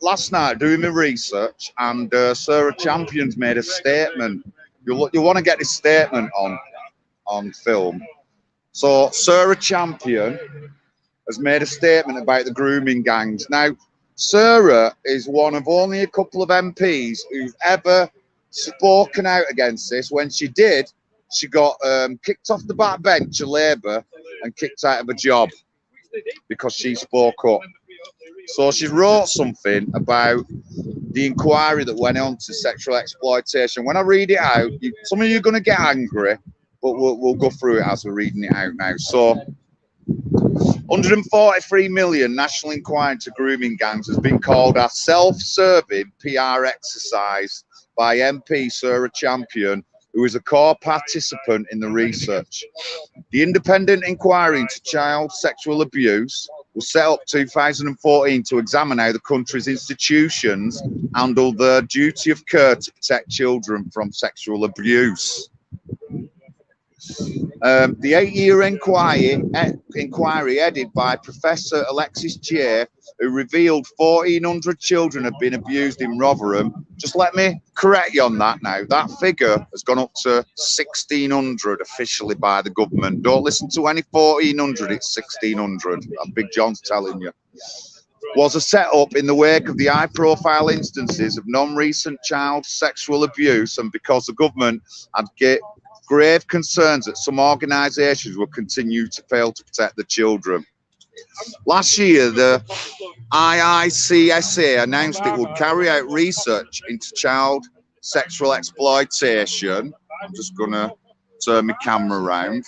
last night doing my research, and Sarah Champion's made a statement. You want to get this statement on film. So Sarah Champion has made a statement about the grooming gangs. Now, Sarah is one of only a couple of MPs who've ever spoken out against this. When she did, she got kicked off the backbench of Labour and kicked out of a job because she spoke up. So she wrote something about the inquiry that went on to sexual exploitation. When I read it out, some of you are going to get angry, but we'll go through it as we're reading it out now. So 143 million national inquiry into grooming gangs has been called a self-serving PR exercise by MP Sarah Champion, who is a core participant in the research. The independent inquiry into child sexual abuse was set up 2014 to examine how the country's institutions handle their duty of care to protect children from sexual abuse. The 8-year inquiry headed by Professor Alexis J, who revealed 1,400 children have been abused in Rotherham. Just let me correct you on that now. That figure has gone up to 1,600 officially by the government. Don't listen to any 1,400, it's 1,600. Big John's telling you. Was a set-up in the wake of the high-profile instances of non-recent child sexual abuse, and because the government had grave concerns that some organisations will continue to fail to protect the children. Last year, the CSE announced it would carry out research into child sexual exploitation. I'm just going to turn my camera around.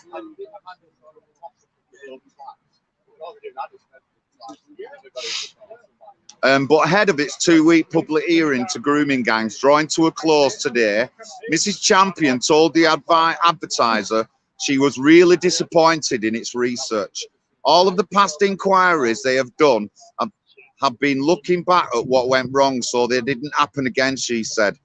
But ahead of its 2-week public hearing to grooming gangs drawing to a close today, Mrs. Champion told the advertiser she was really disappointed in its research. All of the past inquiries they have done have been looking back at what went wrong so they didn't happen again, she said.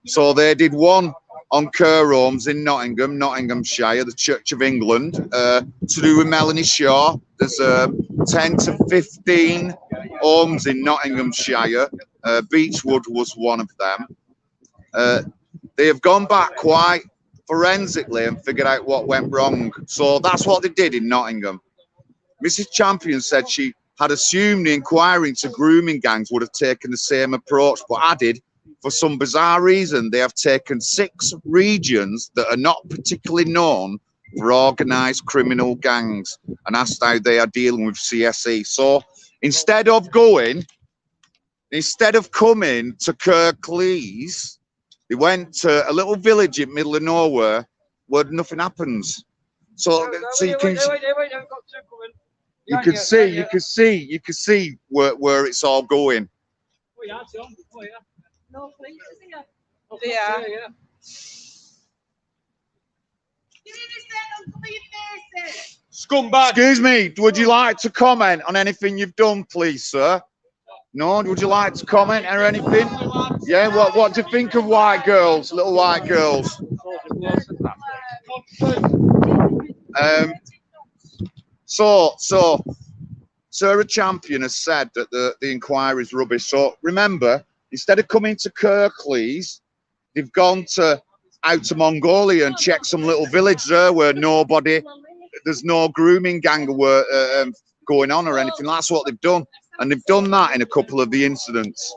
So they did one on care homes in Nottinghamshire, the Church of England, to do with Melanie Shaw. There's 10 to 15 homes in Nottinghamshire. Beechwood was one of them. They have gone back quite forensically and figured out what went wrong. So that's what they did in Nottingham. Mrs. Champion said she had assumed the inquiry into grooming gangs would have taken the same approach, but added, for some bizarre reason, they have taken 6 regions that are not particularly known for organised criminal gangs and asked how they are dealing with CSE. So instead of coming to Kirklees, they went to a little village in middle of nowhere where nothing happens. So you can see where it's all going. Yeah. Scumbag. Excuse me, would you like to comment on anything you've done, please, sir? No? Would you like to comment or anything? Yeah, what do you think of white girls, little white girls? So Sarah Champion has said that the inquiry is rubbish. So remember, instead of coming to Kirklees, they've gone out to Mongolia and checked some little village there where there's no grooming gang going on or anything. That's what they've done. And they've done that in a couple of the incidents.